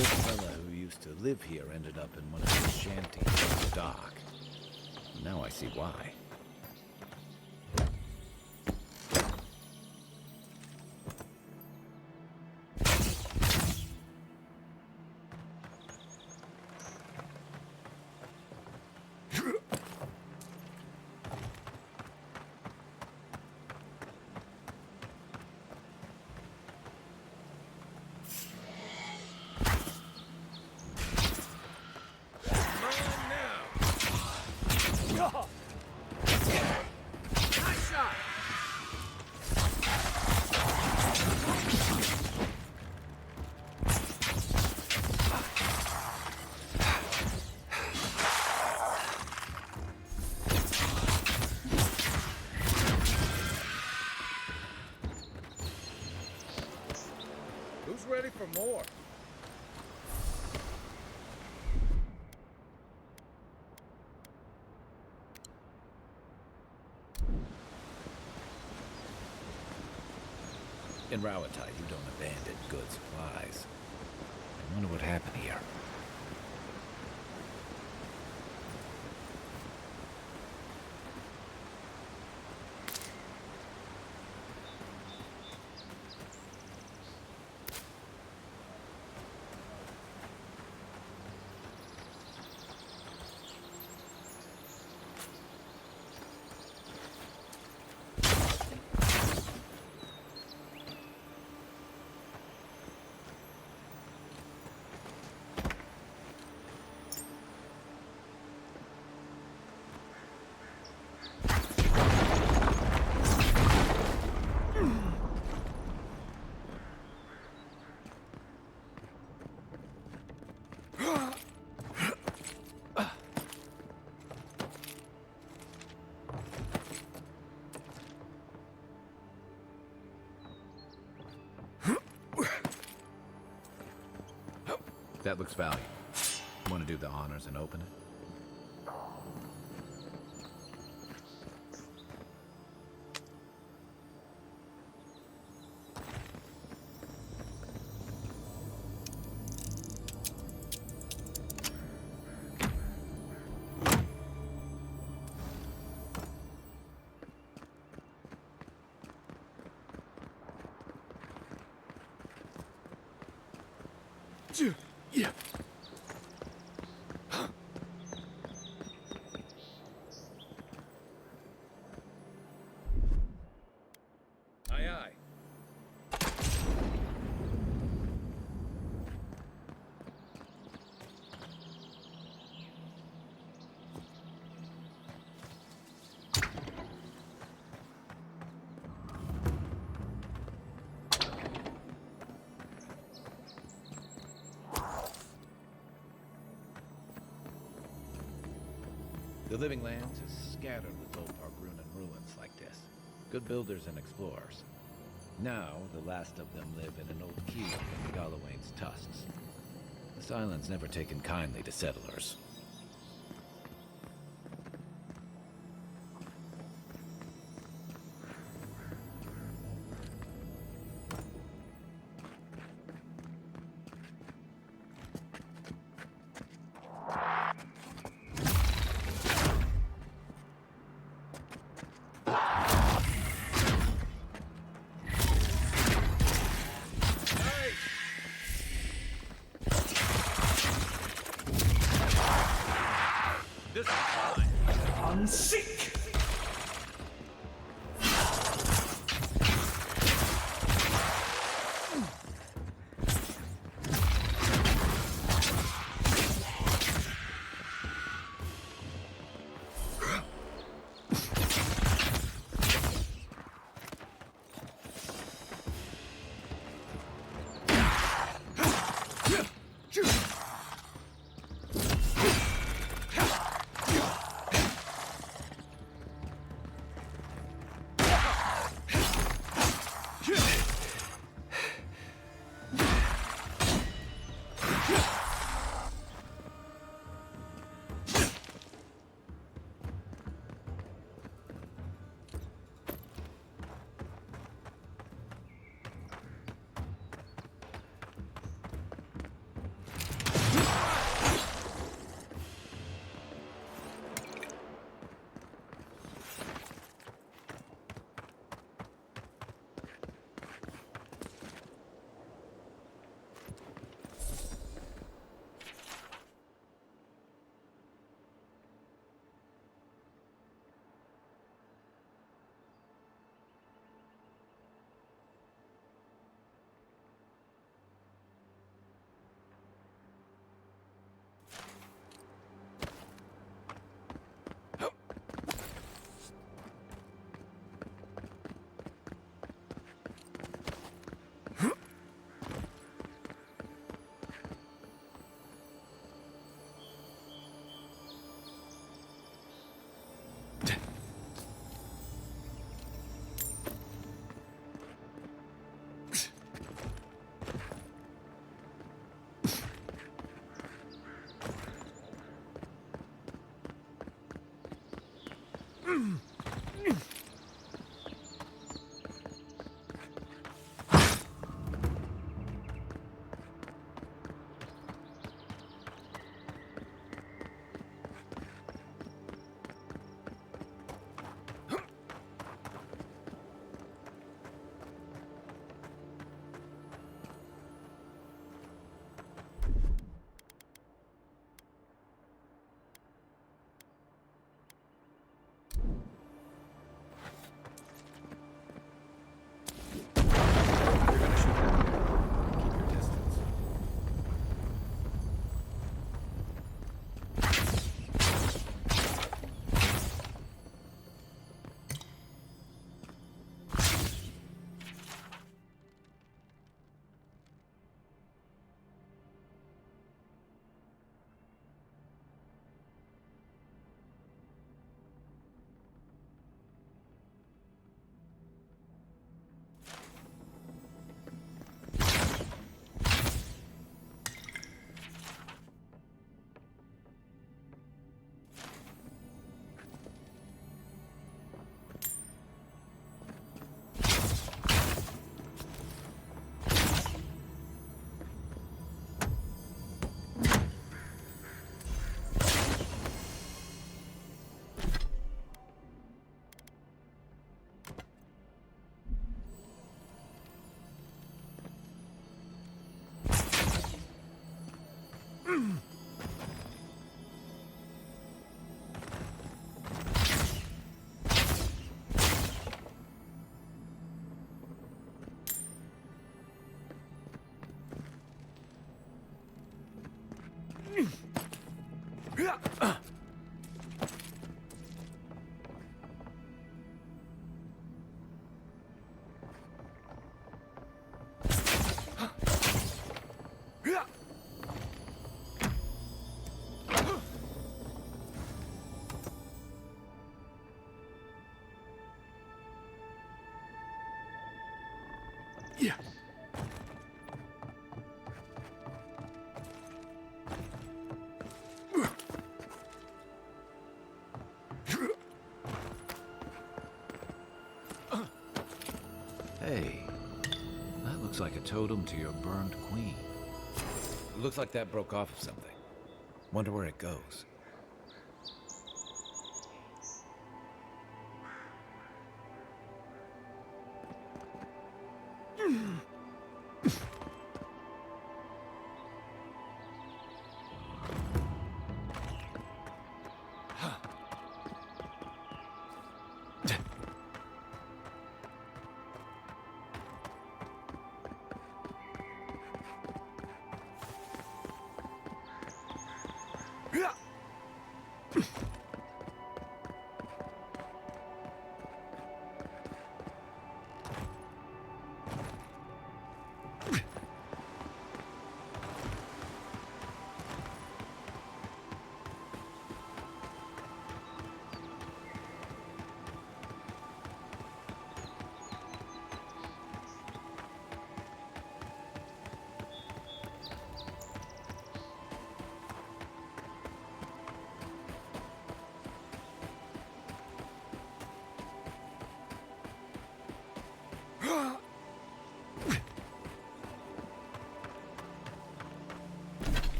old fella who used to live here ended up in one of these shanties on the dock. Now I see why. Ready for more. In Rowatite, you don't abandon good supplies. I wonder what happened here. That looks valuable. Want to do the honors and open it? Yeah. Aye, aye. The living lands is scattered with old Pargrunan ruins like this. Good builders and explorers. Now, the last of them live in an old keep in Galawain's tusks. This island's never taken kindly to settlers. Sick! Yeah. Hey, that looks like a totem to your burned queen. Looks like that broke off of something. Wonder where it goes.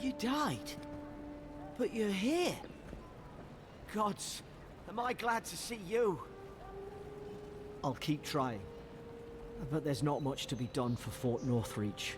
You died. But you're here. Gods, Am I glad to see you? I'll keep trying. But there's not much to be done for Fort Northreach.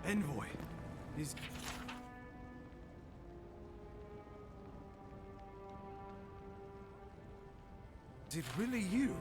Envoy, is... Is it really you?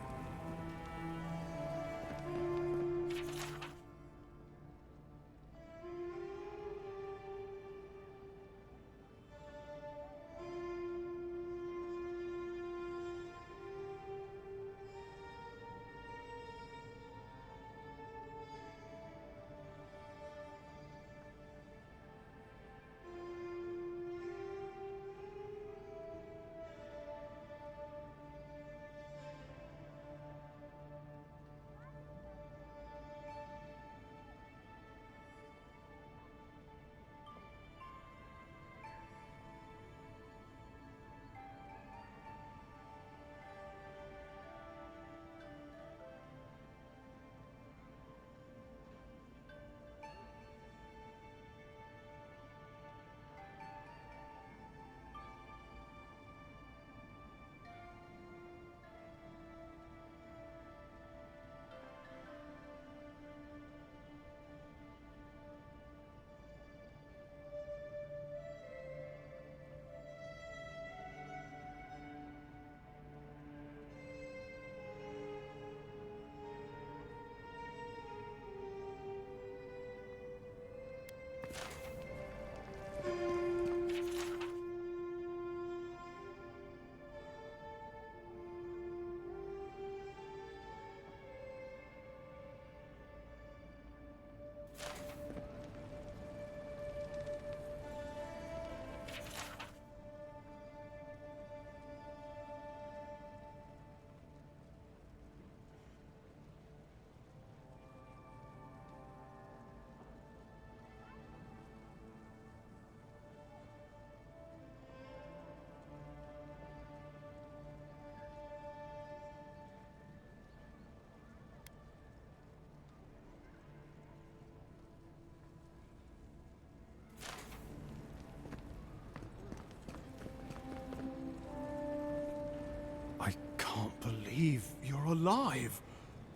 I can't believe you're alive.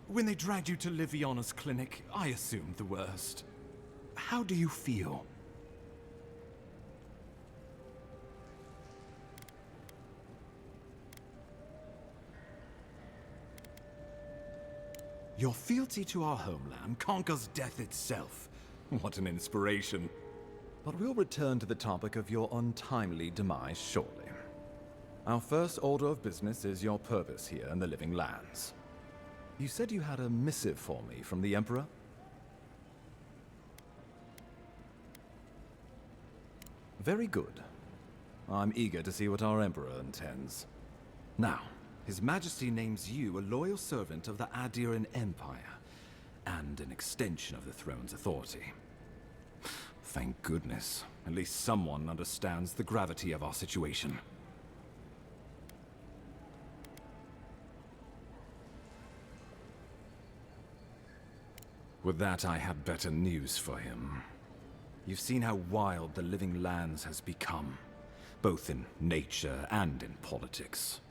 When they dragged you to Liviana's clinic, I assumed the worst. How do you feel? Your fealty to our homeland conquers death itself. What an inspiration. But we'll return to the topic of your untimely demise shortly. Our first order of business is your purpose here in the Living Lands. You said you had a missive for me from the Emperor? Very good. I'm eager to see what our Emperor intends. Now, His Majesty names you a loyal servant of the Adiran Empire, and an extension of the throne's authority. Thank goodness. At least someone understands the gravity of our situation. With that, I have better news for him. You've seen how wild the Living Lands has become, both in nature and in politics.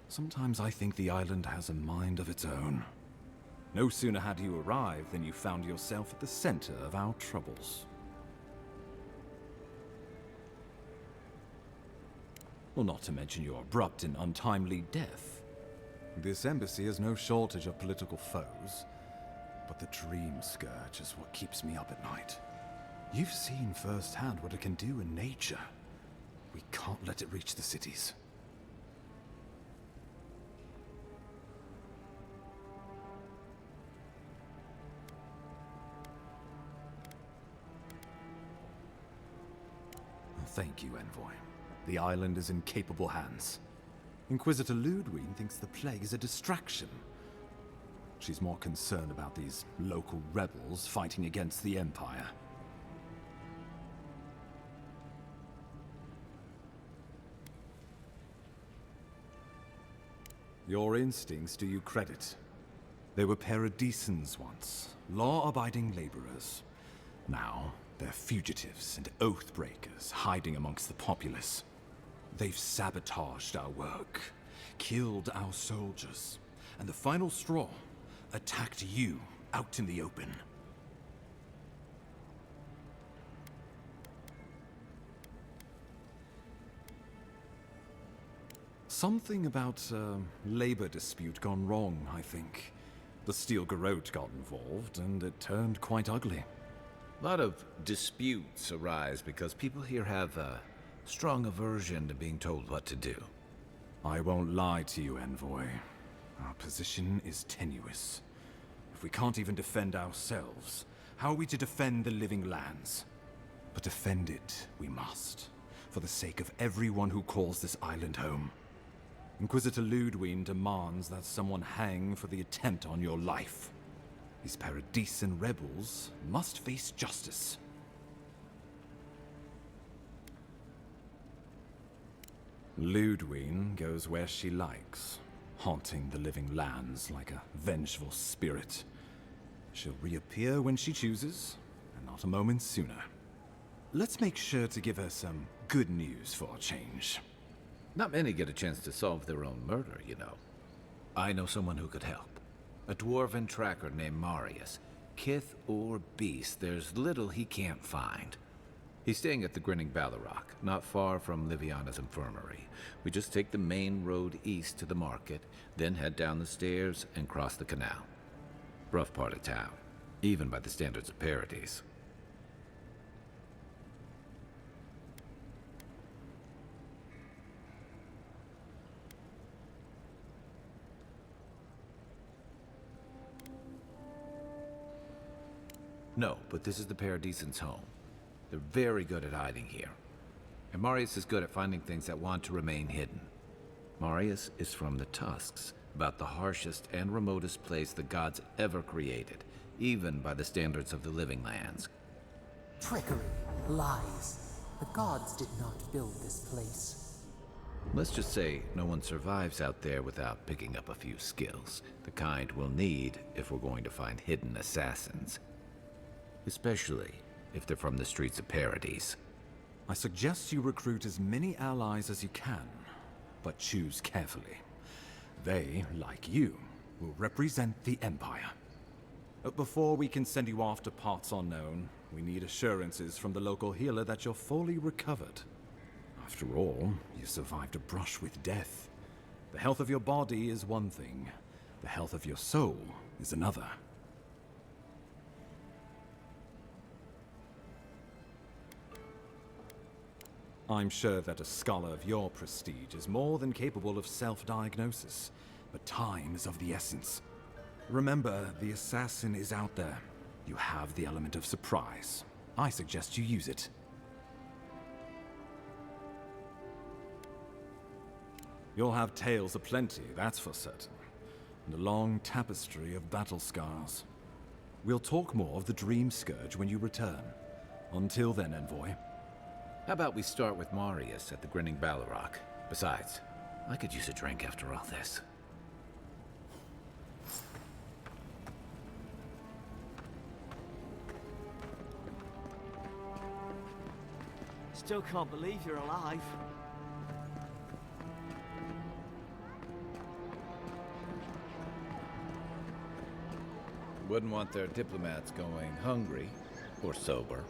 Sometimes I think the island has a mind of its own. No sooner had you arrived than you found yourself at the center of our troubles. Well, not to mention your abrupt and untimely death. This embassy has no shortage of political foes, but the Dream Scourge is what keeps me up at night. You've seen firsthand what it can do in nature. We can't let it reach the cities. Thank you, Envoy. The island is in capable hands. Inquisitor Ludwig thinks the plague is a distraction. She's more concerned about these local rebels fighting against the Empire. Your instincts do you credit. They were paradisans once, law-abiding laborers. Now, they're fugitives and oath-breakers hiding amongst the populace. They've sabotaged our work, killed our soldiers, and the final straw, attacked you out in the open. Something about a labor dispute gone wrong, I think. The Steel Garrote got involved, and it turned quite ugly. A lot of disputes arise because people here have a strong aversion to being told what to do. I won't lie to you, Envoy. Our position is tenuous. If we can't even defend ourselves, how are we to defend the living lands? But defend it we must, for the sake of everyone who calls this island home. Inquisitor Ludwig demands that someone hang for the attempt on your life. These Paradisian rebels must face justice. Ludwig goes where she likes, haunting the living lands like a vengeful spirit. She'll reappear when she chooses, and not a moment sooner. Let's make sure to give her some good news for a change. Not many get a chance to solve their own murder, you know. I know someone who could help. A dwarven tracker named Marius. Kith or beast, there's little he can't find. He's staying at the Grinning Ballarrock, not far from Liviana's infirmary. We just take the main road east to the market, then head down the stairs and cross the canal. Rough part of town, even by the standards of Paradise. No, but this is the Paradisians' home. They're very good at hiding here. And Marius is good at finding things that want to remain hidden. Marius is from the Tusks, about the harshest and remotest place the gods ever created, even by the standards of the living lands. Trickery, lies. The gods did not build this place. Let's just say no one survives out there without picking up a few skills, the kind we'll need if we're going to find hidden assassins. Especially if they're from the streets of Paradise. I suggest you recruit as many allies as you can, but choose carefully. They, like you, will represent the Empire. But before we can send you off to parts unknown, we need assurances from the local healer that you're fully recovered. After all, you survived a brush with death. The health of your body is one thing, the health of your soul is another. I'm sure that a scholar of your prestige is more than capable of self-diagnosis, but time is of the essence. Remember, the assassin is out there. You have the element of surprise. I suggest you use it. You'll have tales aplenty, that's for certain, and a long tapestry of battle scars. We'll talk more of the Dream Scourge when you return. Until then, Envoy. How about we start with Marius at the Grinning Ballarrock? Besides, I could use a drink after all this. Still can't believe you're alive. Wouldn't want their diplomats going hungry or sober.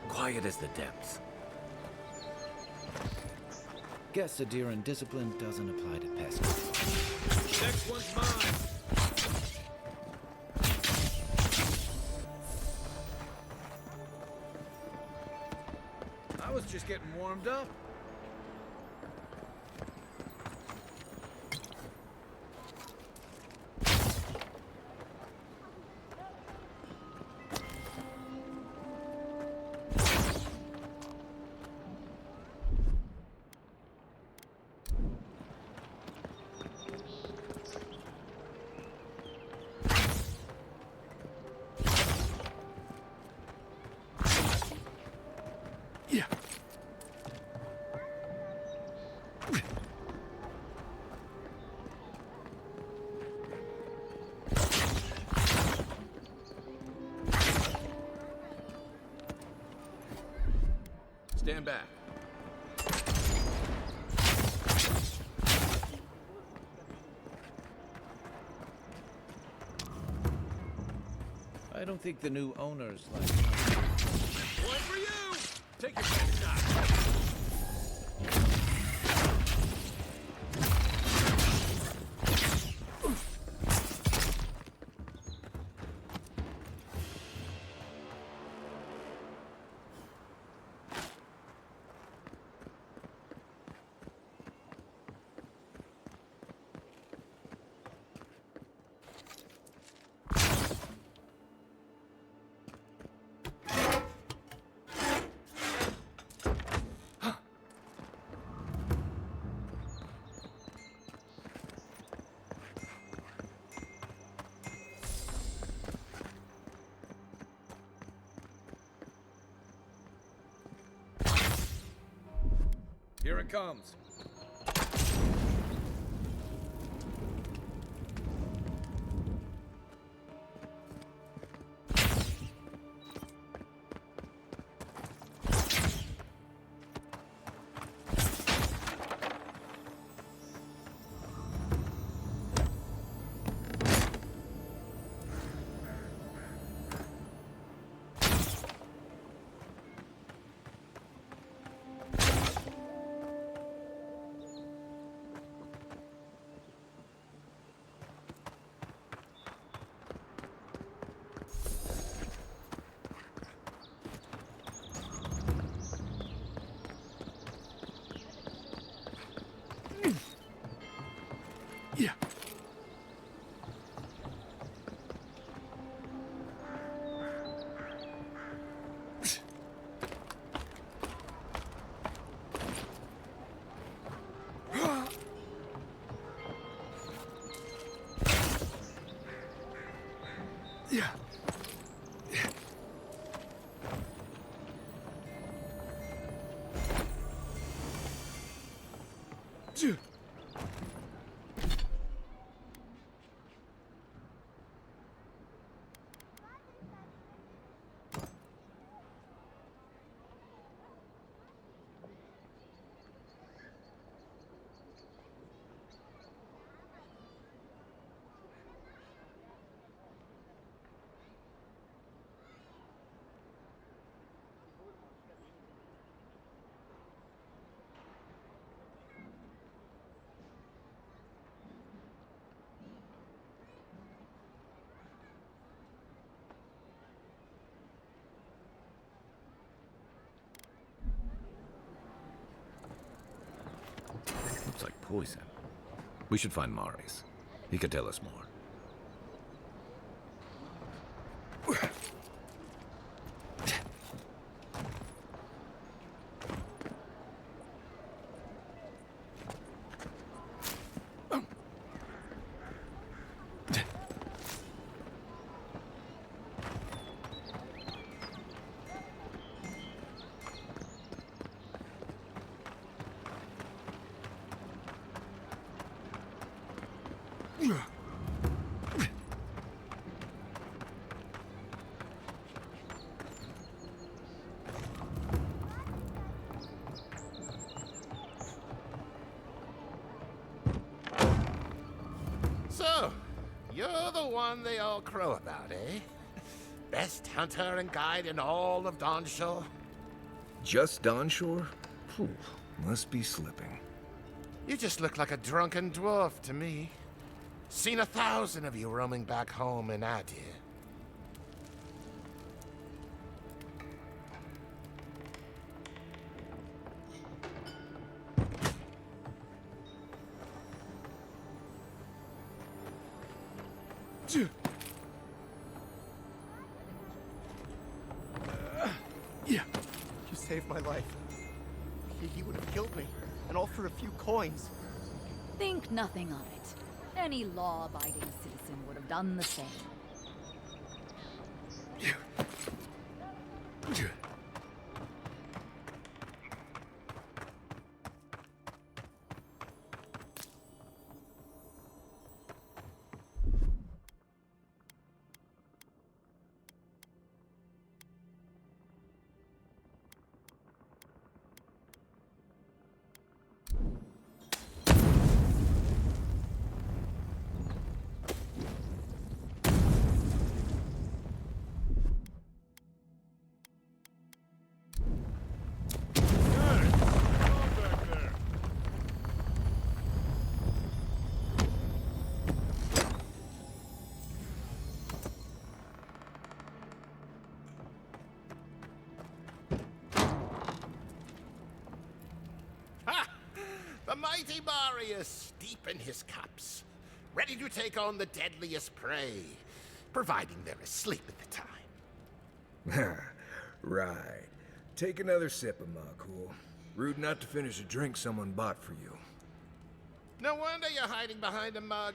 Quiet as the depths. Guess Adiran discipline doesn't apply to pests. Next one's mine. I was just getting warmed up. Stand back. I don't think the new owners like One for you! Take your best shot. Here it comes. Yeah. Yeah. Yeah. Looks like poison. We should find Marius. He could tell us more. So, you're the one they all crow about, eh? Best hunter and guide in all of Dawnshore? Just Dawnshore? Phew, must be slipping. You just look like a drunken dwarf to me. Seen 1,000 of you roaming back home in Adir. Yeah. You saved my life. He would have killed me, and all for a few coins. Think nothing of it. Any law-abiding citizen would have done the same. mighty Marius, deep in his cups, ready to take on the deadliest prey, providing they're asleep at the time. Right. Take another sip of NAGA. Rude not to finish a drink someone bought for you. No wonder you're hiding behind a mug.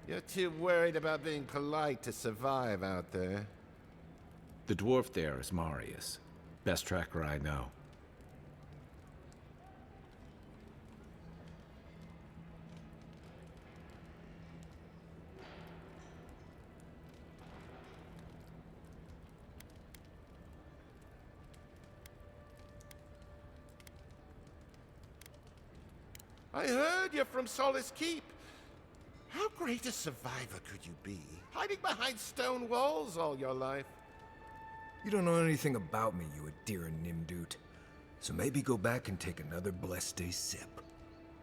You're too worried about being polite to survive out there. The dwarf there is Marius. Best tracker I know. I heard you're from Solace Keep. How great a survivor could you be, hiding behind stone walls all your life? You don't know anything about me, you Adira Nimdut. So maybe go back and take another blessed day sip.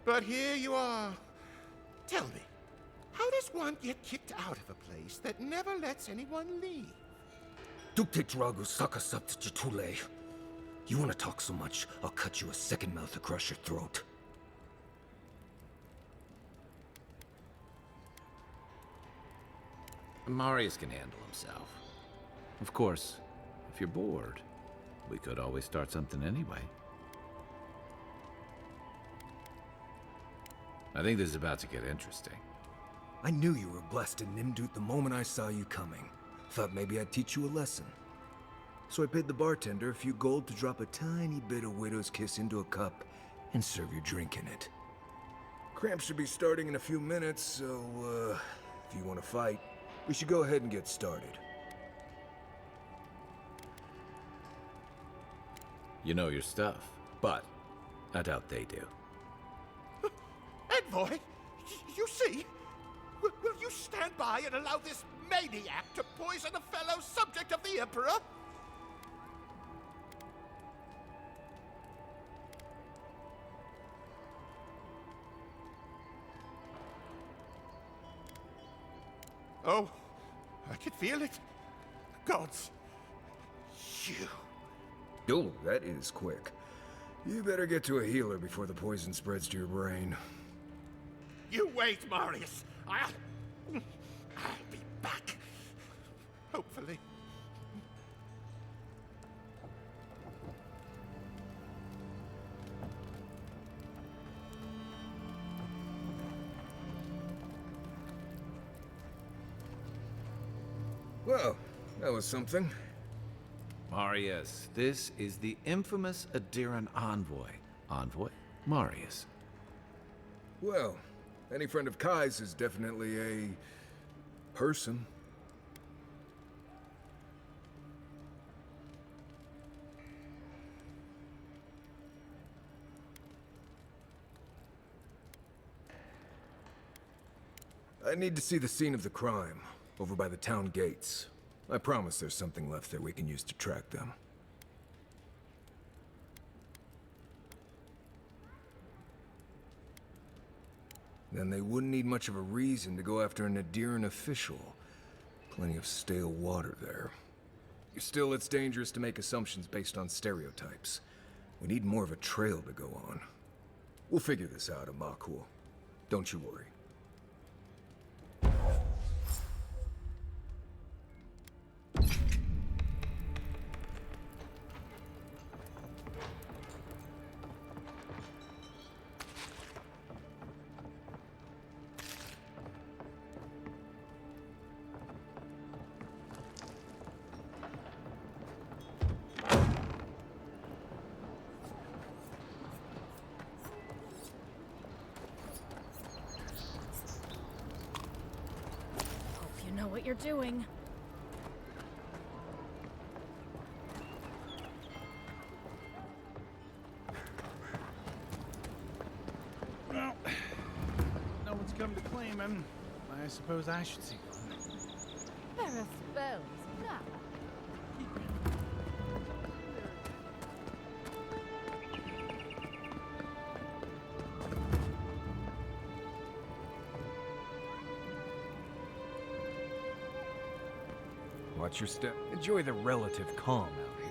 But here you are. Tell me, how does one get kicked out of a place that never lets anyone leave? Dukte Dragu Sakasat Jitule. You wanna talk so much, I'll cut you a second mouth across your throat. Marius can handle himself. Of course, if you're bored, we could always start something anyway. I think this is about to get interesting. I knew you were blessed in Nimdut the moment I saw you coming. Thought maybe I'd teach you a lesson. So I paid the bartender a few gold to drop a tiny bit of Widow's Kiss into a cup and serve your drink in it. Cramps should be starting in a few minutes, so, if you want to fight, we should go ahead and get started. You know your stuff, but I doubt they do. Envoy, you see? Will you stand by and allow this maniac to poison a fellow subject of the Emperor? Oh, I can feel it. Gods, you. Oh, that is quick. You better get to a healer before the poison spreads to your brain. You wait, Marius. I'll be back. Hopefully. Well, that was something. Marius, this is the infamous Adiran envoy. Envoy? Marius. Well, any friend of Kai's is definitely a person. I need to see the scene of the crime, over by the town gates. I promise there's something left there we can use to track them. Then they wouldn't need much of a reason to go after an Adiran official. Plenty of stale water there. Still, it's dangerous to make assumptions based on stereotypes. We need more of a trail to go on. We'll figure this out, Amakul. Don't you worry. Know what you're doing. Well, no one's come to claim him. I suppose I should see one. There are spells now. Watch your step. Enjoy the relative calm out here.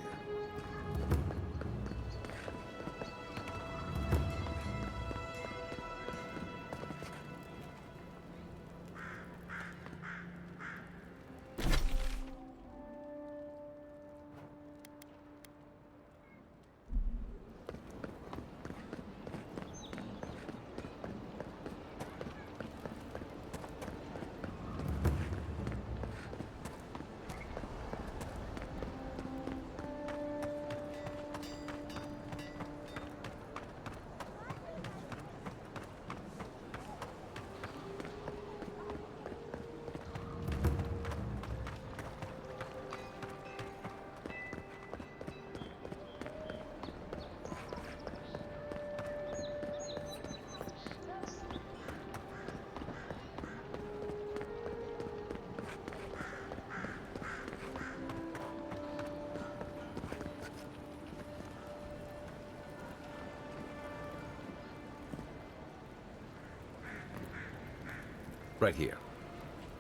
Right here.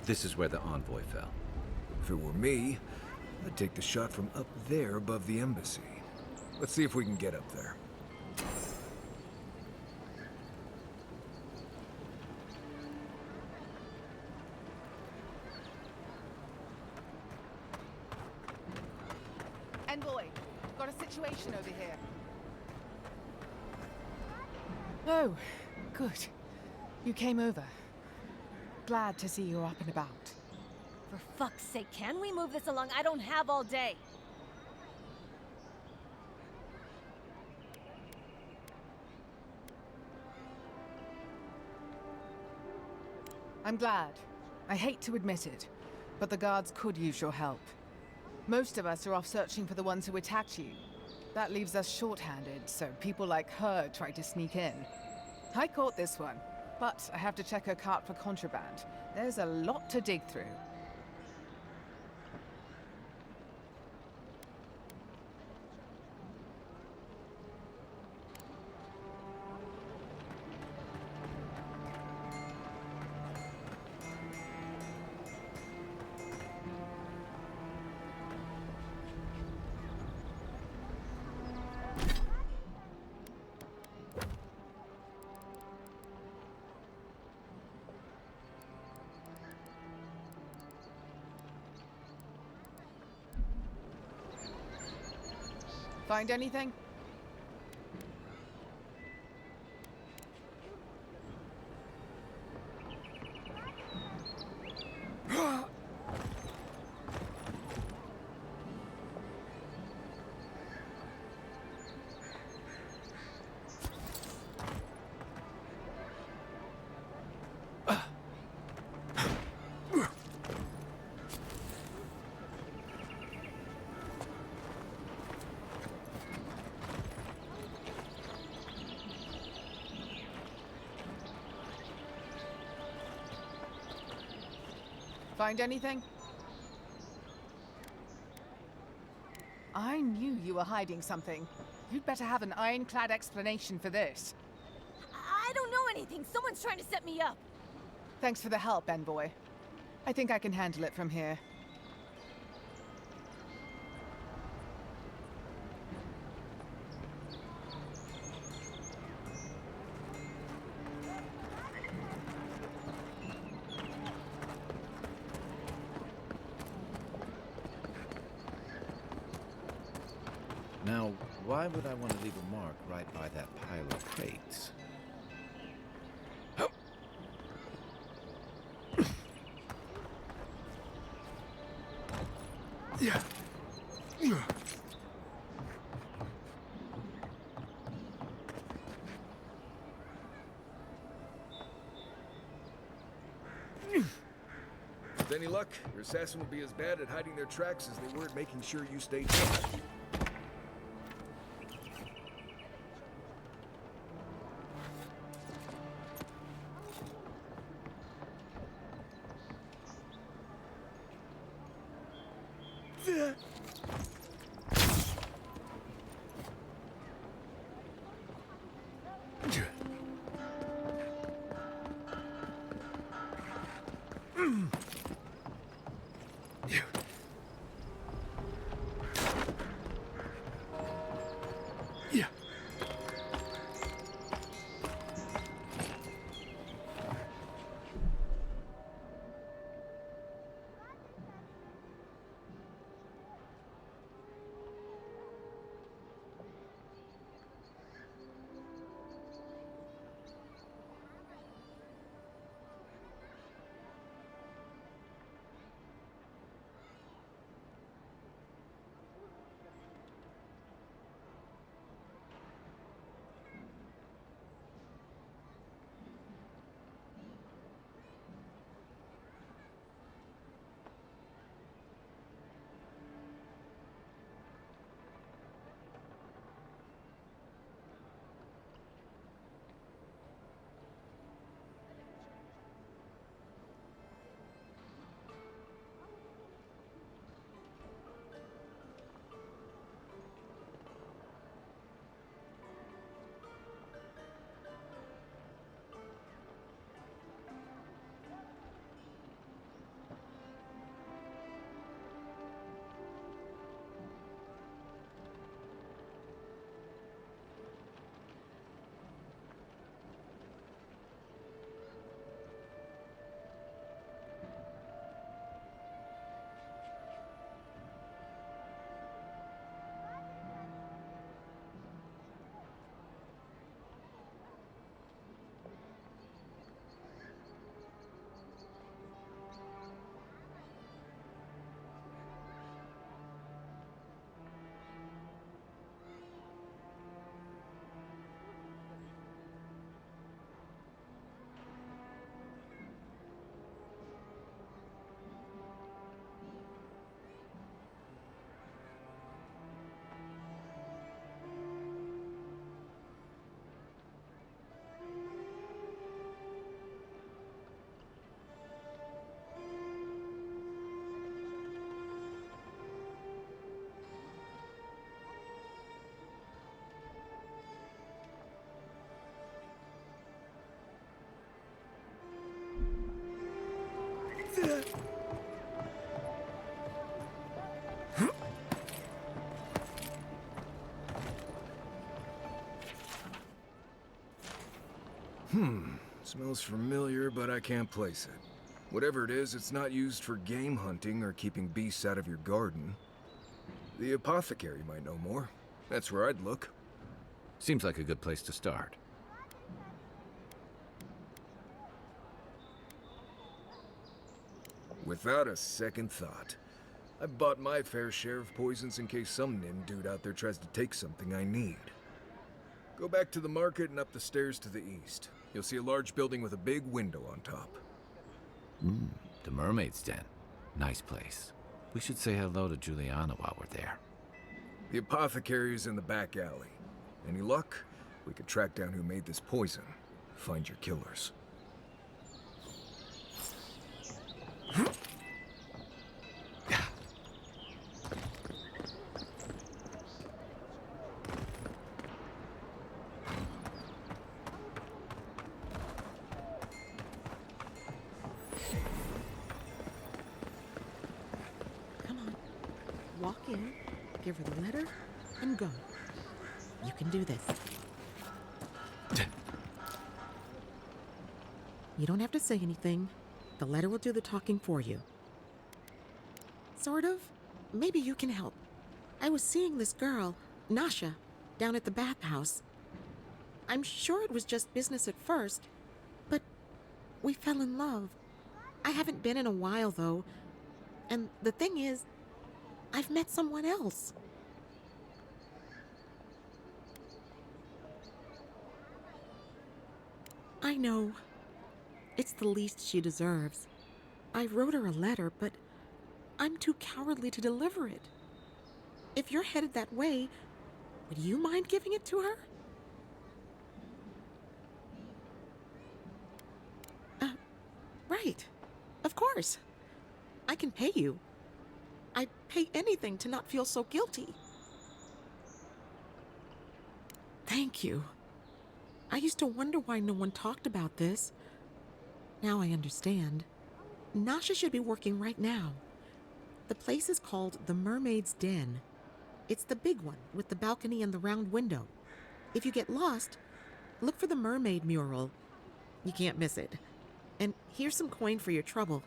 This is where the envoy fell. If it were me, I'd take the shot from up there above the embassy. Let's see if we can get up there. Envoy, got a situation over here. Oh, good. You came over. Glad to see you're up and about. For fuck's sake, can we move this along? I don't have all day. I'm glad. I hate to admit it, but the guards could use your help. Most of us are off searching for the ones who attacked you. That leaves us short-handed, so people like her try to sneak in. I caught this one, but I have to check her cart for contraband. There's a lot to dig through. Find anything? Find anything? I knew you were hiding something. You'd better have an ironclad explanation for this. I don't know anything. Someone's trying to set me up. Thanks for the help, Envoy. I think I can handle it from here. Now, why would I want to leave a mark right by that pile of crates? With any luck, your assassin will be as bad at hiding their tracks as they were at making sure you stayed safe. Smells familiar, but I can't place it. Whatever it is, it's not used for game hunting or keeping beasts out of your garden. The apothecary might know more. That's where I'd look. Seems like a good place to start. Without a second thought. I've bought my fair share of poisons in case some nim dude out there tries to take something I need. Go back to the market and up the stairs to the east. You'll see a large building with a big window on top. The Mermaid's Den. Nice place. We should say hello to Juliana while we're there. The apothecary is in the back alley. Any luck? We could track down who made this poison. Find your killers. Walk in, give her the letter, and go. You can do this. You don't have to say anything. The letter will do the talking for you. Sort of. Maybe you can help. I was seeing this girl, Nasha, down at the bathhouse. I'm sure it was just business at first, but we fell in love. I haven't been in a while, though. And the thing is, I've met someone else. I know. It's the least she deserves. I wrote her a letter, but I'm too cowardly to deliver it. If you're headed that way, would you mind giving it to her? Right. Of course. I can pay you. I'd pay anything to not feel so guilty. Thank you. I used to wonder why no one talked about this. Now I understand. Nasha should be working right now. The place is called the Mermaid's Den. It's the big one with the balcony and the round window. If you get lost, look for the mermaid mural. You can't miss it. And here's some coin for your trouble.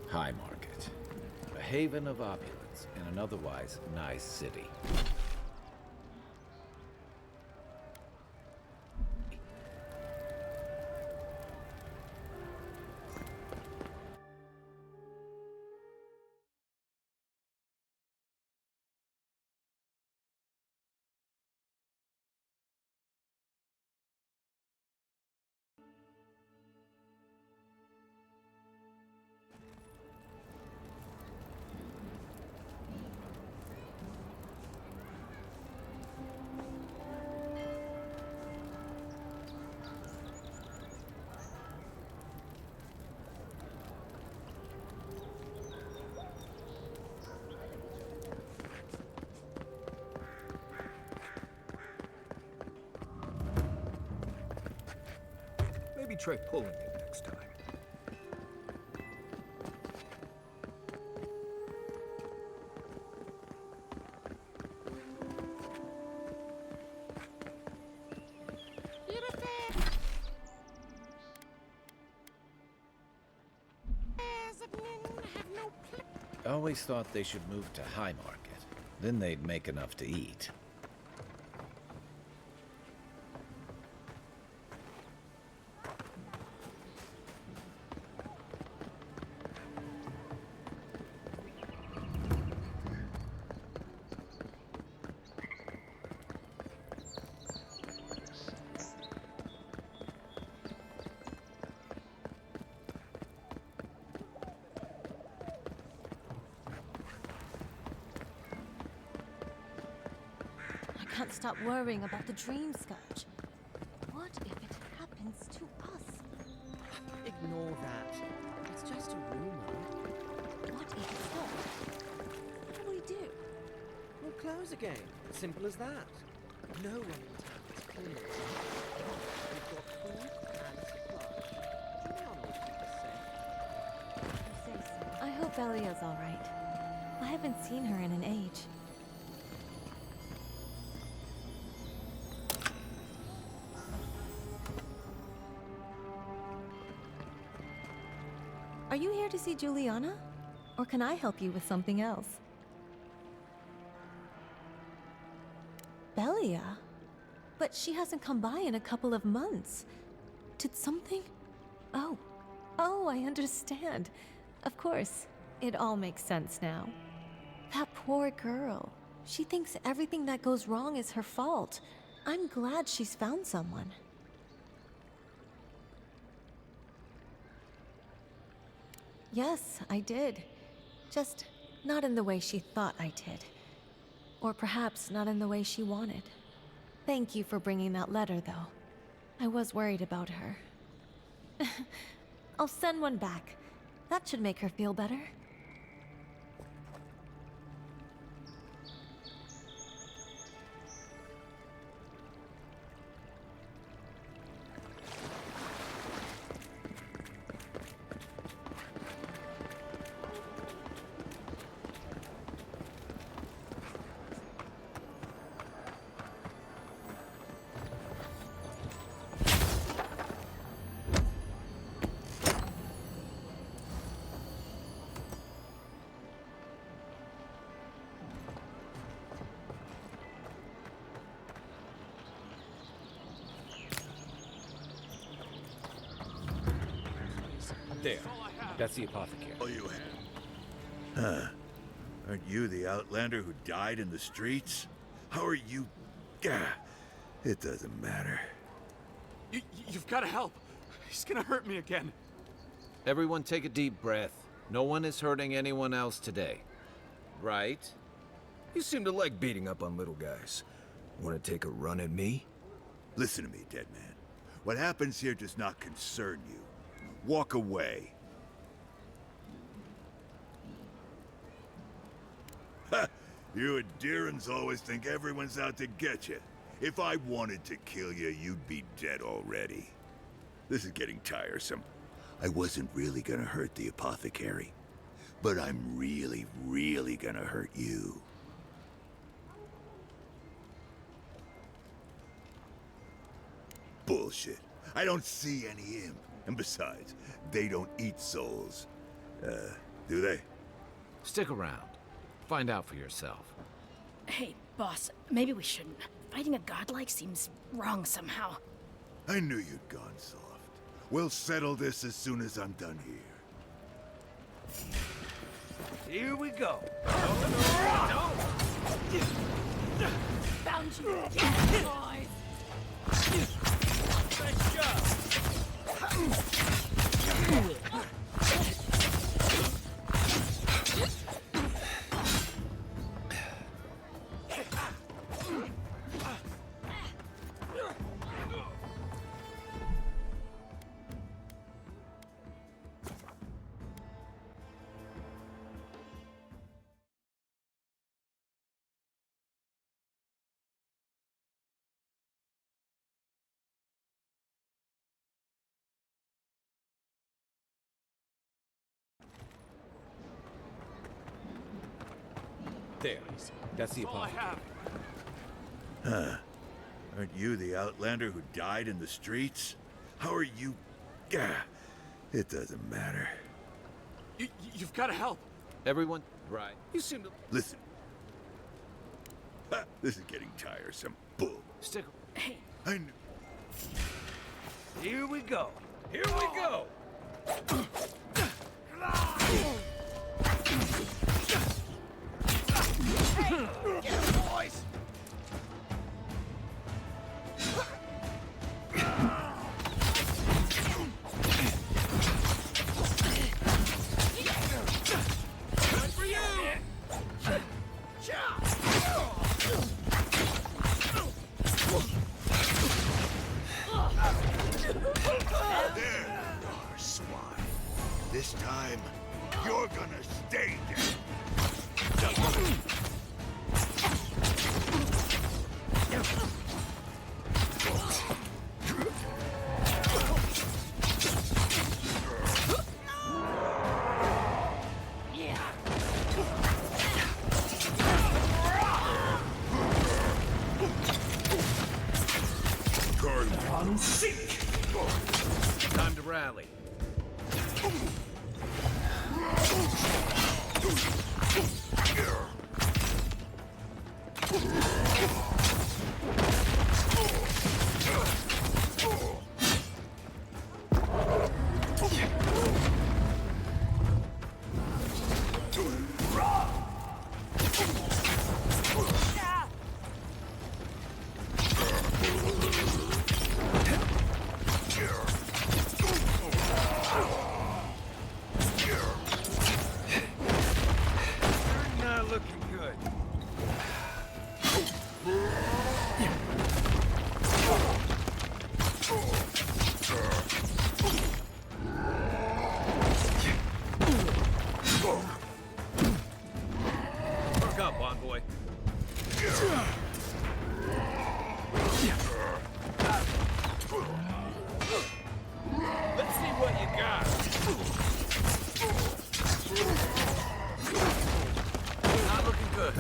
High Market. A haven of opulence in an otherwise nice city. Maybe try pulling it next time. I always thought they should move to High Market. Then they'd make enough to eat. can't stop worrying about the dream scourge. What if it happens to us? Ignore that. It's just a rumor. What if it's not? What do we do? We'll close again. Simple as that. No one in town is clean. We've got food and supplies. Juliana will keep us safe. I hope Elia's all right. I haven't seen her in an age. Are you here to see Juliana? Or can I help you with something else? Belia? But she hasn't come by in a couple of months. Did something? Oh, I understand. Of course, it all makes sense now. That poor girl. She thinks everything that goes wrong is her fault. I'm glad she's found someone. Yes, I did. Just not in the way she thought I did. Or perhaps not in the way she wanted. Thank you for bringing that letter, though. I was worried about her. I'll send one back. That should make her feel better. There. That's the apothecary. Oh, you have? Huh. Aren't you the outlander who died in the streets? How are you... It doesn't matter. You've got to help. He's gonna hurt me again. Everyone take a deep breath. No one is hurting anyone else today. Right? You seem to like beating up on little guys. Want to take a run at me? Listen to me, dead man. What happens here does not concern you. Walk away. Ha! You Adherans always think everyone's out to get you. If I wanted to kill you, you'd be dead already. This is getting tiresome. I wasn't really gonna hurt the apothecary, but I'm really, really gonna hurt you. Bullshit. I don't see any imp. And besides, they don't eat souls. Do they? Stick around. Find out for yourself. Hey, boss, maybe we shouldn't. Fighting a godlike seems wrong somehow. I knew you'd gone soft. We'll settle this as soon as I'm done here. Here we go. Found you, boys. Nice job. There. That's the apothecary. Huh. Aren't you the outlander who died in the streets? How are you... It doesn't matter. You've got to help. Everyone... Right. You seem to... Listen. Ha, this is getting tiresome. Bull. Stick... Hey. I knew... Here we go. Here we go. Hey, get him, boys! Good for you. This time, you're gonna stay dead. Time to rally. Not looking good. Work up, Bond Boy. Let's see what you got. Not looking good.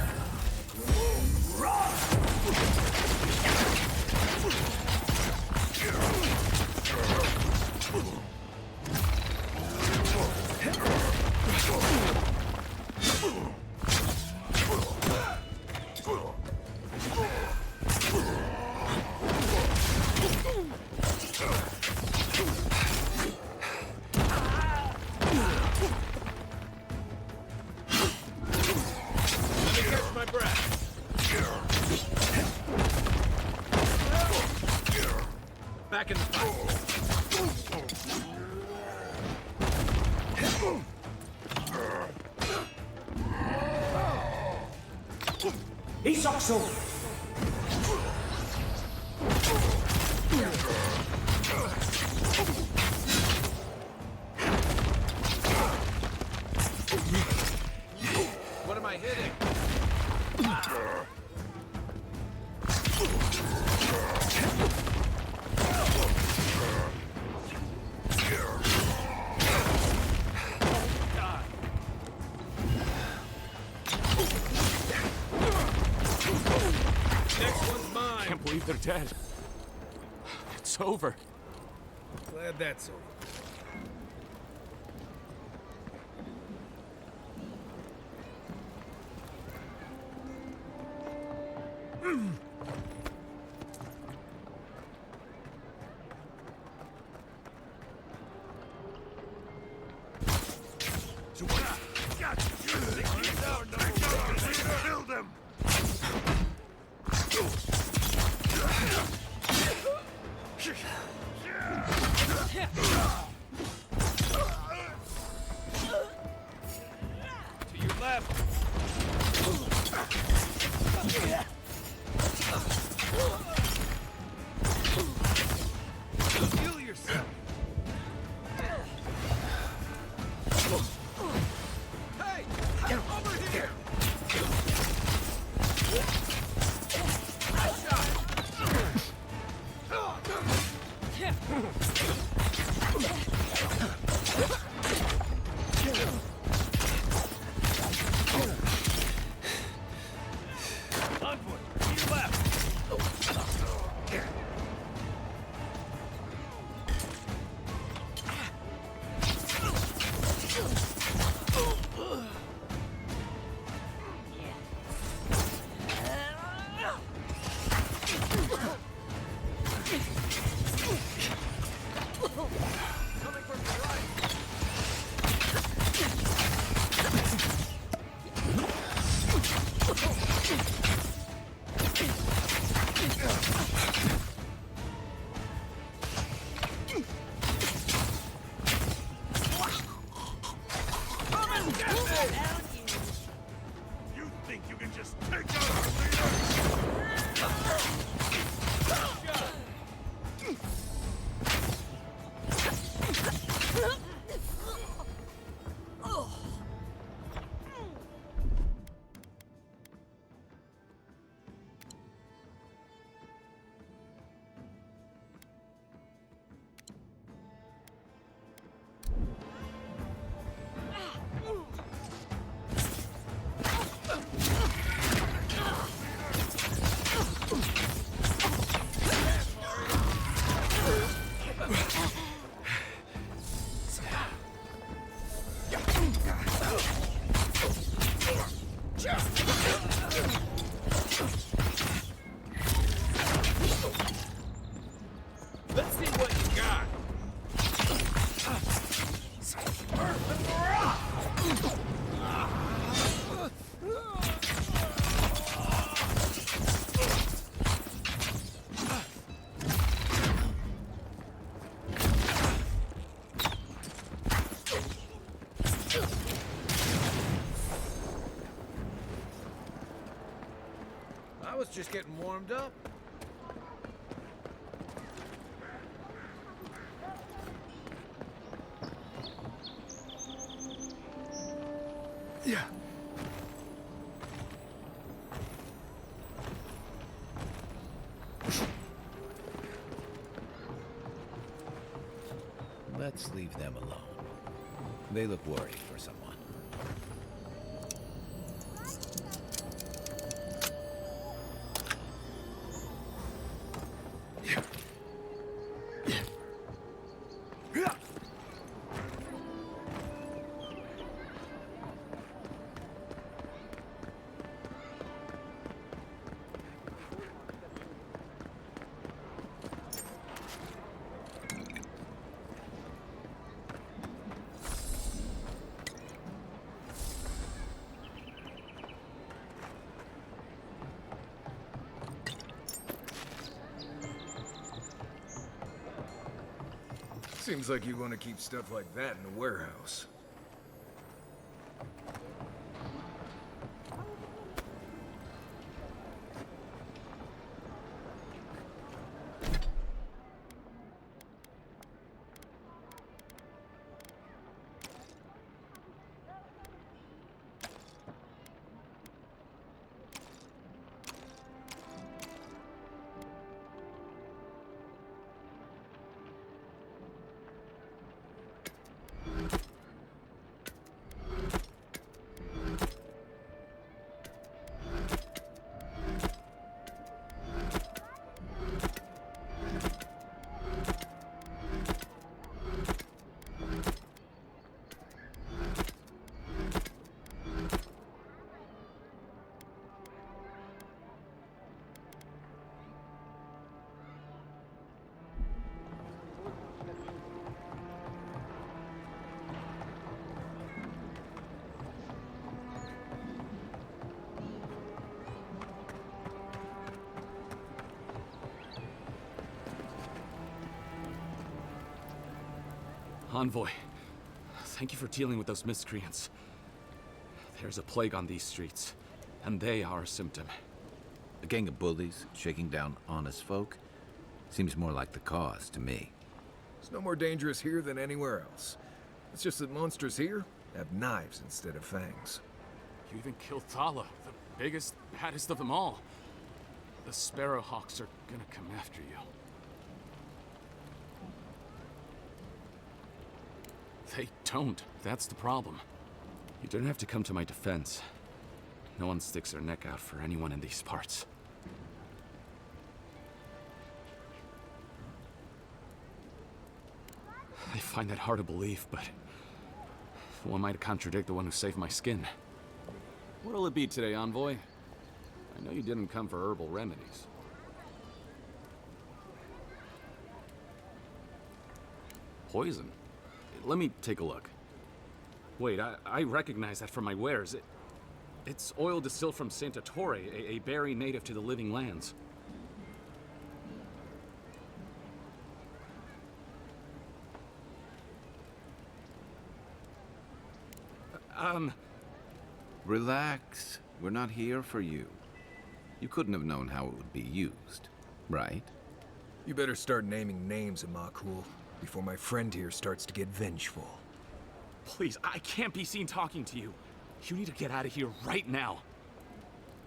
Let me catch my breath. Back in the fight. Isokso! What am I hitting? Next one's mine. Can't believe they're dead. It's over. Glad that's over. So what? Got you! Killed him! To your left. was just getting warmed up. Yeah. Let's leave them alone. They look worried for someone. Seems like you want to keep stuff like that in a warehouse. Envoy, thank you for dealing with those miscreants. There's a plague on these streets, and they are a symptom. A gang of bullies shaking down honest folk? Seems more like the cause to me. It's no more dangerous here than anywhere else. It's just that monsters here have knives instead of fangs. You even killed Thala, the biggest, baddest of them all. The Sparrowhawks are gonna come after you. They don't. That's the problem. You don't have to come to my defense. No one sticks their neck out for anyone in these parts. I find that hard to believe, but who am I to contradict the one who saved my skin? What'll it be today, Envoy? I know you didn't come for herbal remedies. Poison? Let me take a look. Wait, I recognize that from my wares. It's oil distilled from Santa Torre, a berry native to the Living Lands. Relax. We're not here for you. You couldn't have known how it would be used, right? You better start naming names, Amakul, before my friend here starts to get vengeful. Please, I can't be seen talking to you. You need to get out of here right now.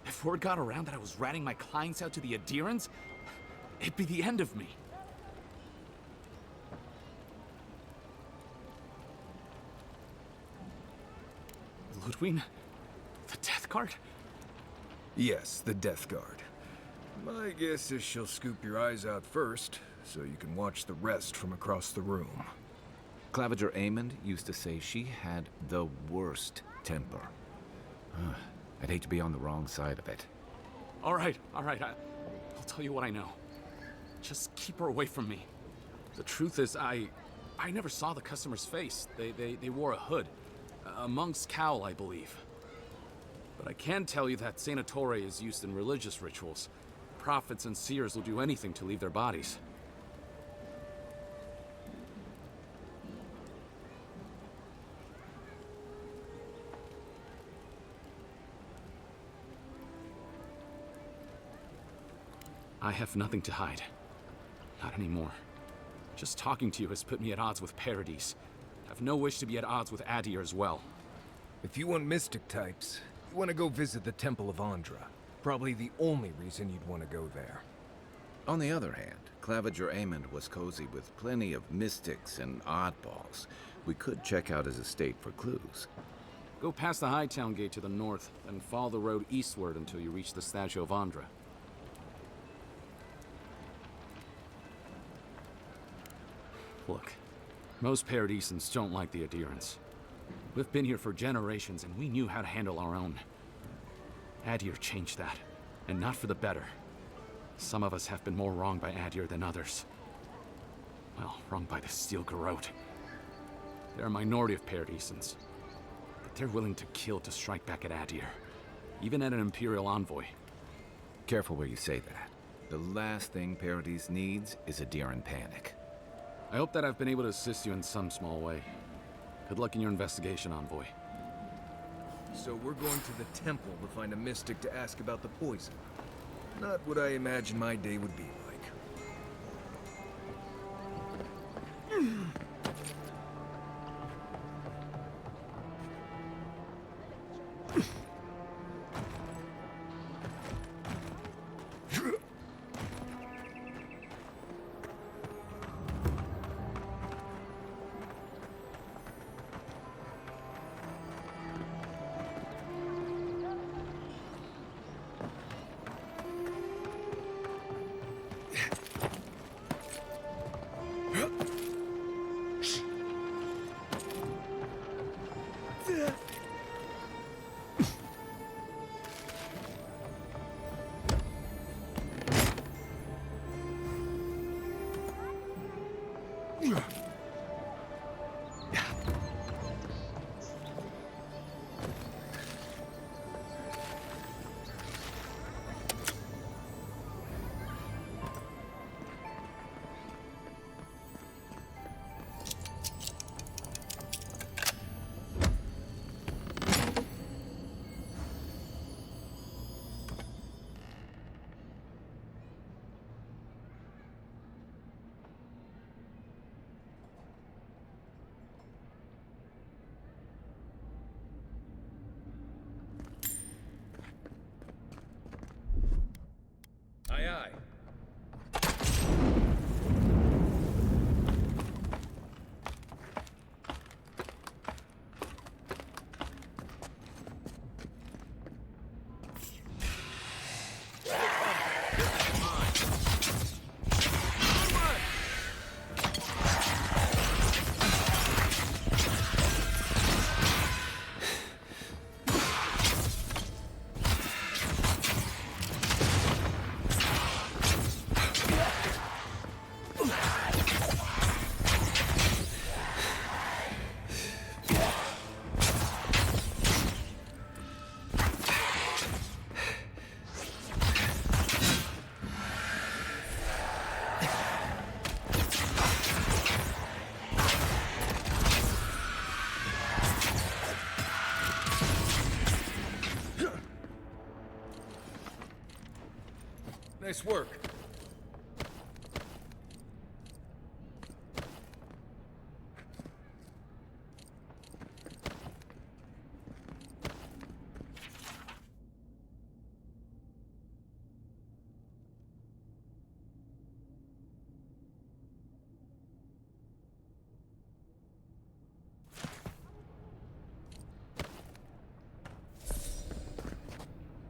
If word got around that I was ratting my clients out to the adherents, it'd be the end of me. Ludwig? The Death Guard? Yes, the Death Guard. My guess is she'll scoop your eyes out first, so you can watch the rest from across the room. Claviger Amond used to say she had the worst temper. I'd hate to be on the wrong side of it. All right. I'll tell you what I know. Just keep her away from me. The truth is, I never saw the customer's face. They wore a hood. A monk's cowl, I believe. But I can tell you that Santa Torre is used in religious rituals. Prophets and seers will do anything to leave their bodies. I have nothing to hide. Not anymore. Just talking to you has put me at odds with Paradis. I have no wish to be at odds with Adir as well. If you want mystic types, you want to go visit the Temple of Andra. Probably the only reason you'd want to go there. On the other hand, Claviger Amond was cozy with plenty of mystics and oddballs. We could check out his estate for clues. Go past the Hightown Gate to the north, then follow the road eastward until you reach the statue of Andra. Look, most Paradisans don't like the adherents. We've been here for generations, and we knew how to handle our own. Adir changed that, and not for the better. Some of us have been more wronged by Adir than others. Well, wronged by the Steel Garrote. They're a minority of Paradisans, but they're willing to kill to strike back at Adir, even at an Imperial envoy. Careful where you say that. The last thing Paradis needs is a Adiran panic. I hope that I've been able to assist you in some small way. Good luck in your investigation, Envoy. So we're going to the temple to find a mystic to ask about the poison. Not what I imagined my day would be like. Aye, aye. Nice work.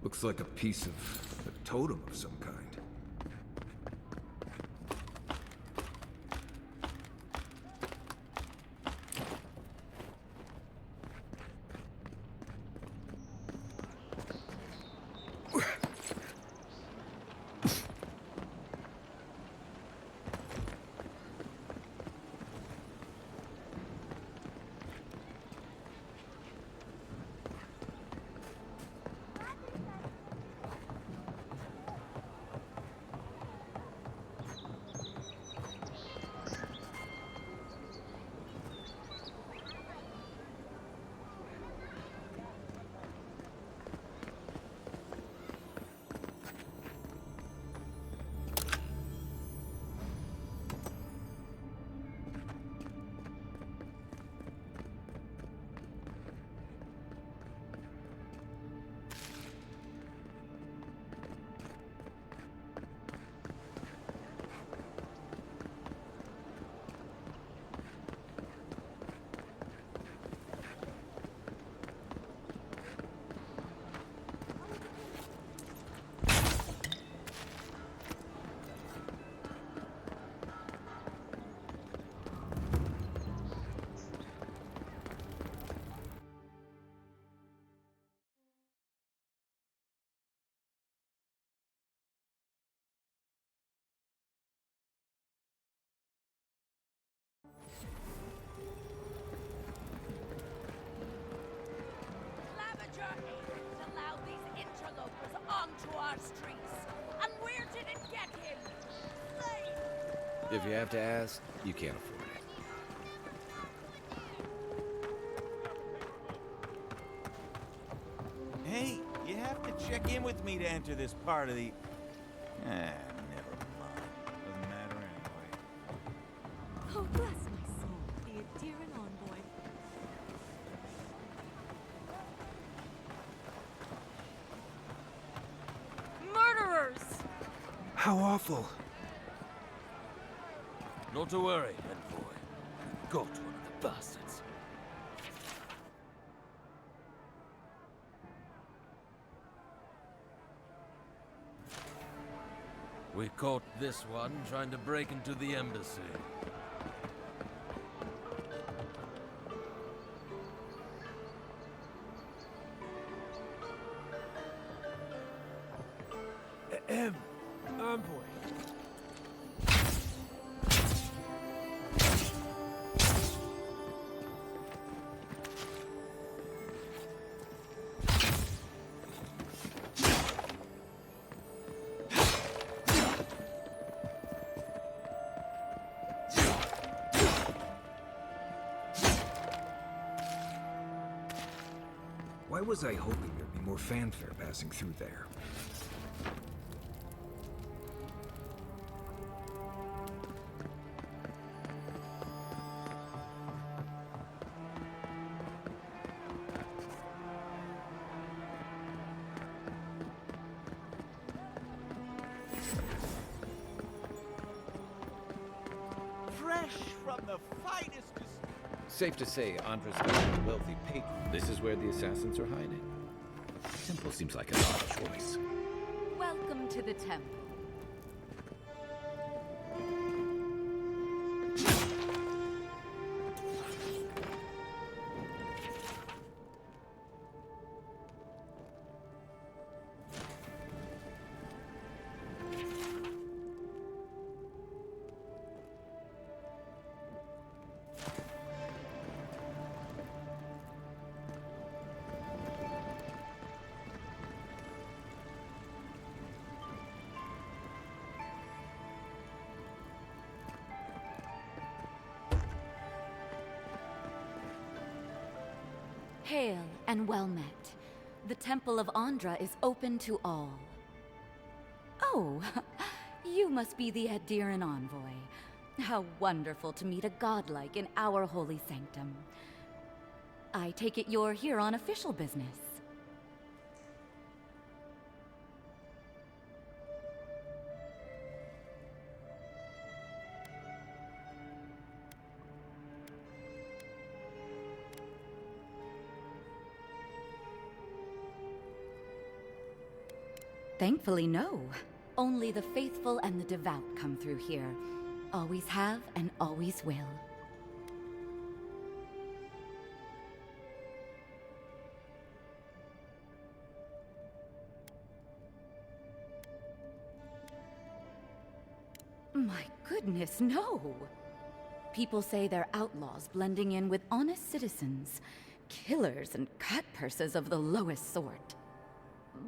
Looks like a piece of a totem of some kind. streets. And where did it get him? If you have to ask, you can't afford it. Hey, you have to check in with me to enter this part of the... never mind. Doesn't matter anyway. Oh, bless my soul, the adherent envoy. Murderers! How awful. Not to worry, envoy. Got one of the bastards. We caught this one trying to break into the embassy. Envoy. Why was I hoping there'd be more fanfare passing through there? Fresh from the finest... Safe to say, Andra's got a wealthy patron. This is where the assassins are hiding. Temple seems like an odd choice. Welcome to the temple. Hail and well met. The Temple of Andra is open to all. Oh, you must be the Addiran envoy. How wonderful to meet a godlike in our holy sanctum. I take it you're here on official business. Thankfully, no. Only the faithful and the devout come through here. Always have and always will. My goodness, no! People say they're outlaws blending in with honest citizens. Killers and cut purses of the lowest sort.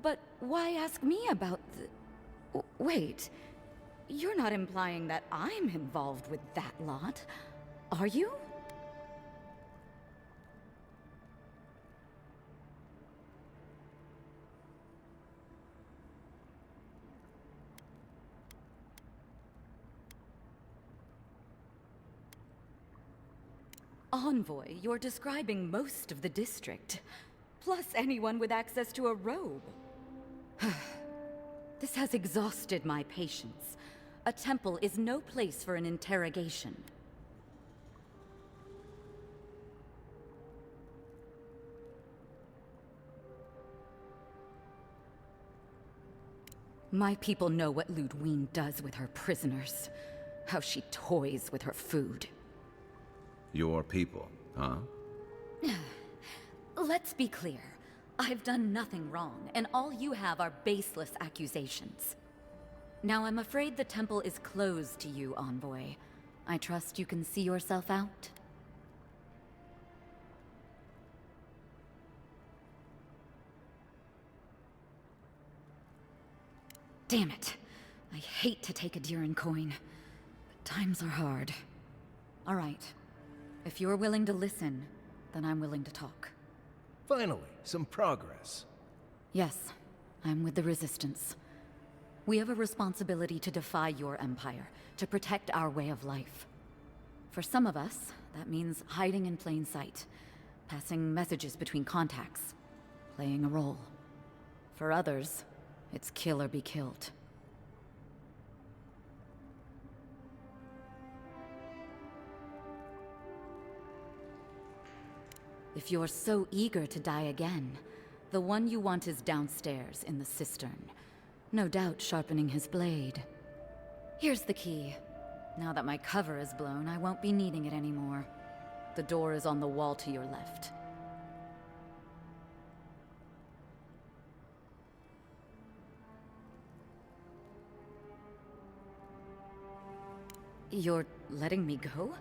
But why ask me about the... Wait, you're not implying that I'm involved with that lot, are you? Envoy, you're describing most of the district, plus anyone with access to a robe. This has exhausted my patience. A temple is no place for an interrogation. My people know what Ludwine does with her prisoners. How she toys with her food. Your people, huh? Let's be clear. I've done nothing wrong, and all you have are baseless accusations. Now I'm afraid the temple is closed to you, Envoy. I trust you can see yourself out? Damn it. I hate to take a Diran coin, but times are hard. All right. If you're willing to listen, then I'm willing to talk. Finally, some progress. Yes, I'm with the Resistance. We have a responsibility to defy your empire, to protect our way of life. For some of us, that means hiding in plain sight, passing messages between contacts, playing a role. For others, it's kill or be killed. If you're so eager to die again, the one you want is downstairs in the cistern, no doubt sharpening his blade. Here's the key. Now that my cover is blown, I won't be needing it anymore. The door is on the wall to your left. You're letting me go?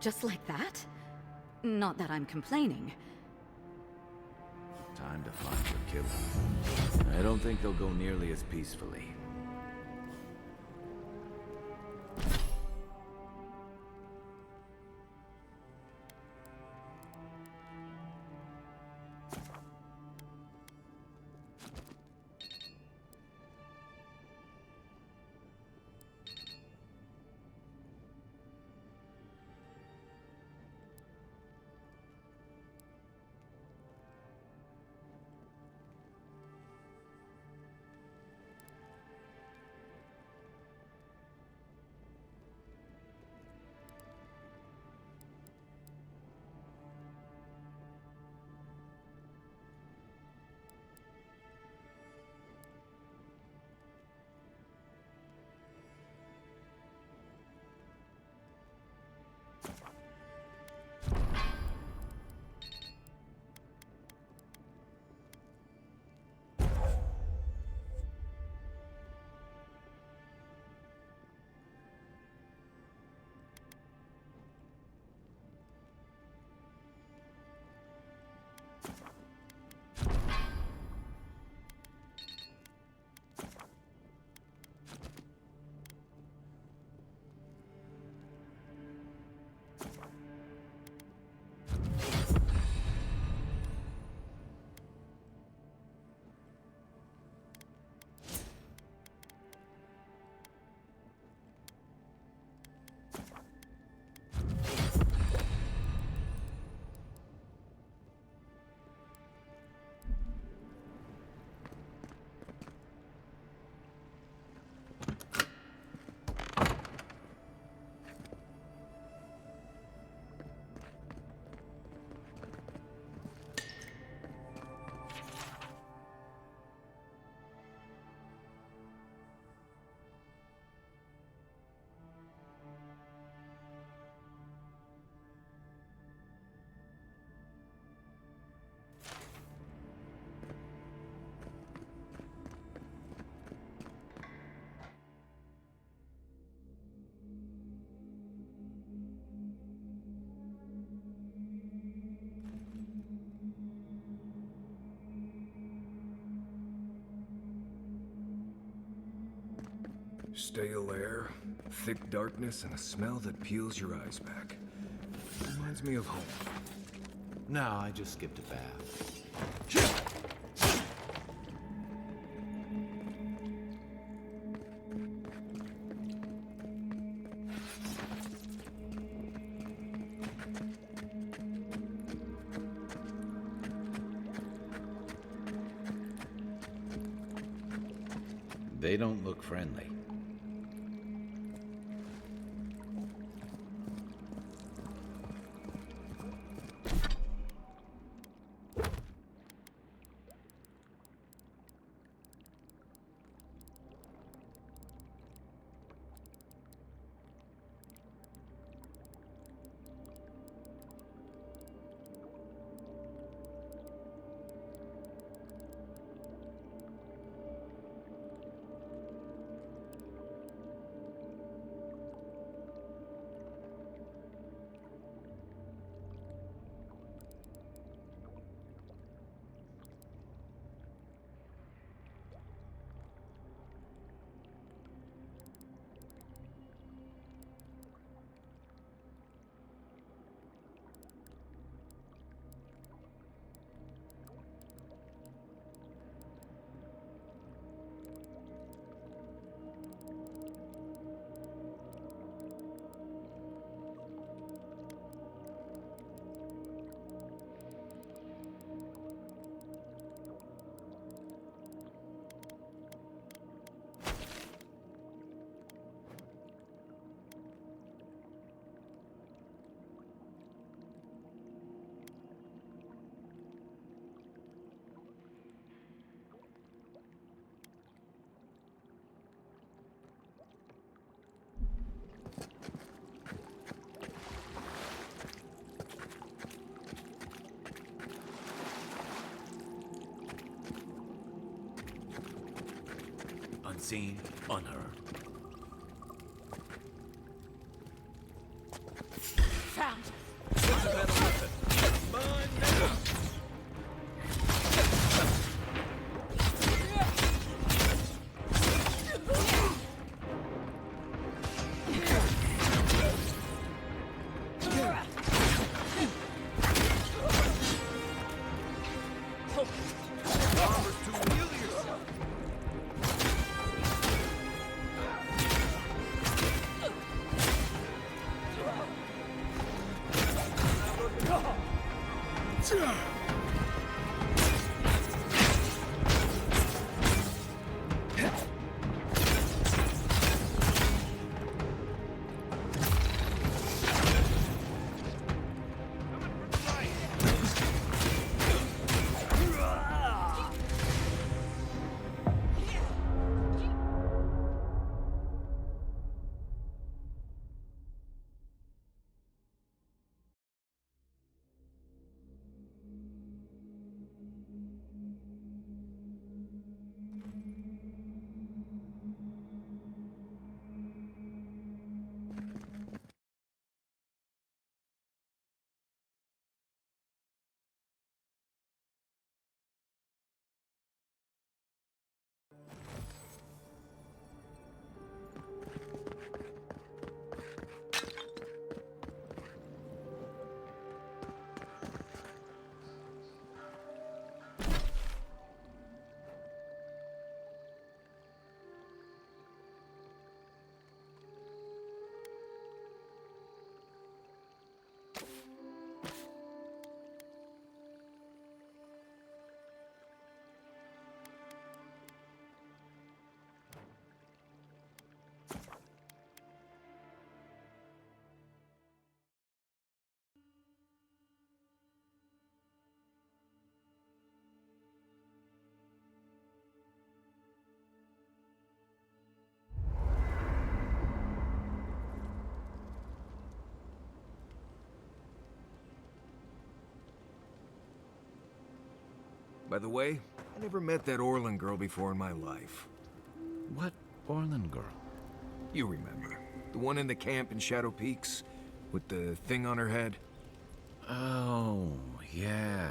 Just like that? Not that I'm complaining. Time to find your killer. I don't think they'll go nearly as peacefully. Stale air, thick darkness, and a smell that peels your eyes back. Reminds me of home. No, I just skipped a bath. They don't look friendly. Unseen, unheard. Found. What's a better method? Mine now. By the way, I never met that Orlin girl before in my life. What Orlin girl? You remember. The one in the camp in Shadow Peaks? With the thing on her head? Oh, yeah.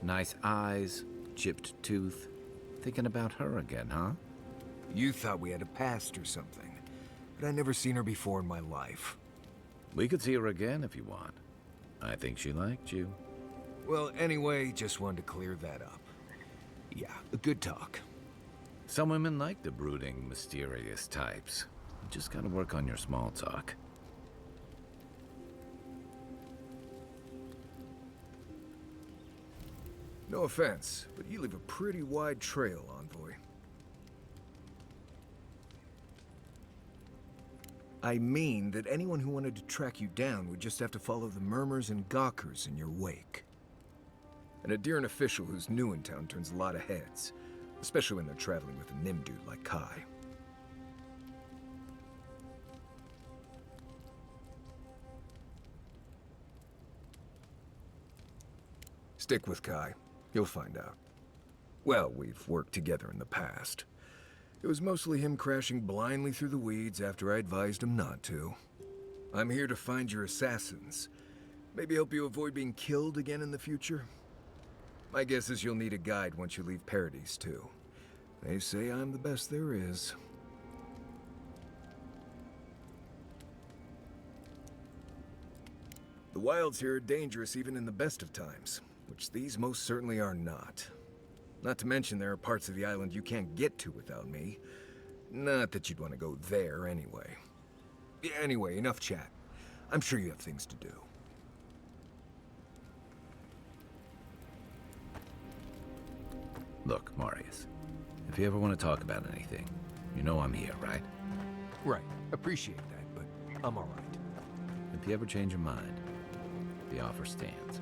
Nice eyes, chipped tooth. Thinking about her again, huh? You thought we had a past or something. But I never seen her before in my life. We could see her again if you want. I think she liked you. Well, anyway, just wanted to clear that up. Yeah, a good talk. Some women like the brooding, mysterious types. You just gotta work on your small talk. No offense, but you leave a pretty wide trail, Envoy. I mean that anyone who wanted to track you down would just have to follow the murmurs and gawkers in your wake. And a Deeren official who's new in town turns a lot of heads, especially when they're traveling with a Nim dude like Kai. Stick with Kai. You'll find out. Well, we've worked together in the past. It was mostly him crashing blindly through the weeds after I advised him not to. I'm here to find your assassins. Maybe help you avoid being killed again in the future. My guess is you'll need a guide once you leave Paradise, too. They say I'm the best there is. The wilds here are dangerous even in the best of times, which these most certainly are not. Not to mention there are parts of the island you can't get to without me. Not that you'd want to go there anyway. Anyway, enough chat. I'm sure you have things to do. Look, Marius, if you ever want to talk about anything, you know I'm here, right? Right. Appreciate that, but I'm all right. If you ever change your mind, the offer stands.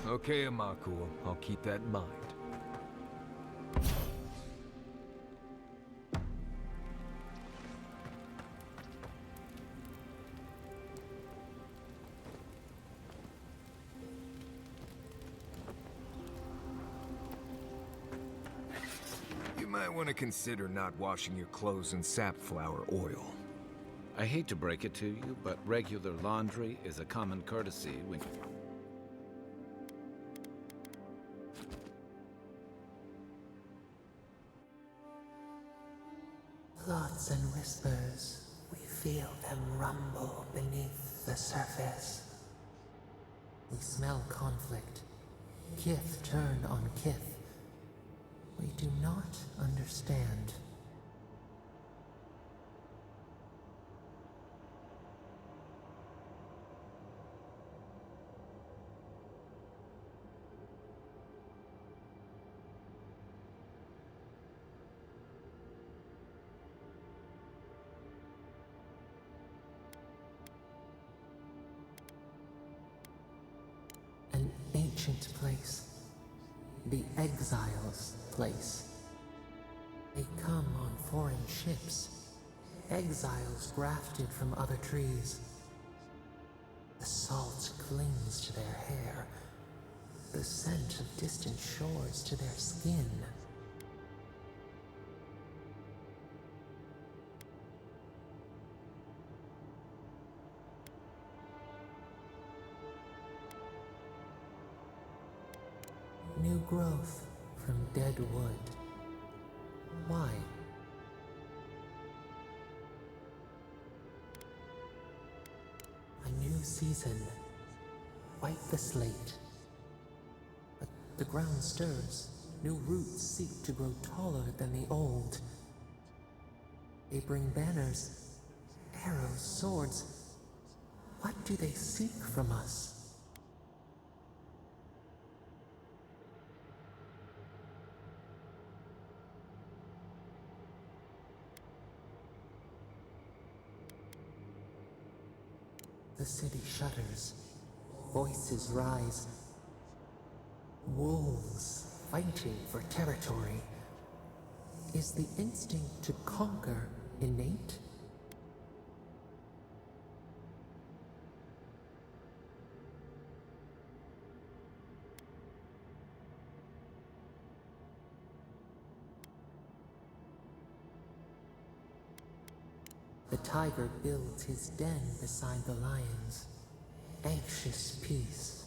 Okay, Amakul. I'll keep that in mind. You might want to consider not washing your clothes in safflower oil. I hate to break it to you, but regular laundry is a common courtesy when... Thoughts and whispers, we feel them rumble beneath the surface. We smell conflict, kith turn on kith. We do not understand. An ancient place. The exiles' place. They come on foreign ships. Exiles grafted from other trees. The salt clings to their hair. The scent of distant shores to their skin. New growth from dead wood. Why? A new season. Wipe the slate. But the ground stirs. New roots seek to grow taller than the old. They bring banners, arrows, swords. What do they seek from us? The city shudders. Voices rise. Wolves fighting for territory. Is the instinct to conquer innate? The tiger builds his den beside the lions. Anxious peace.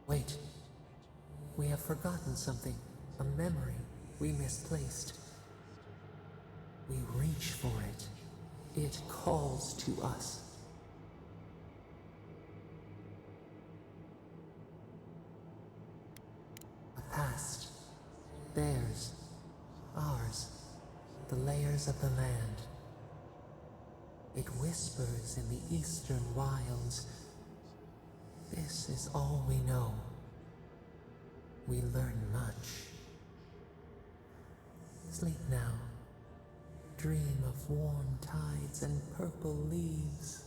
Wait. We have forgotten something. A memory we misplaced. We reach for it. It calls to us. A past. Theirs. Ours. The layers of the land. It whispers in the eastern wilds. This is all we know. We learn much. Sleep now. Dream of warm tides and purple leaves.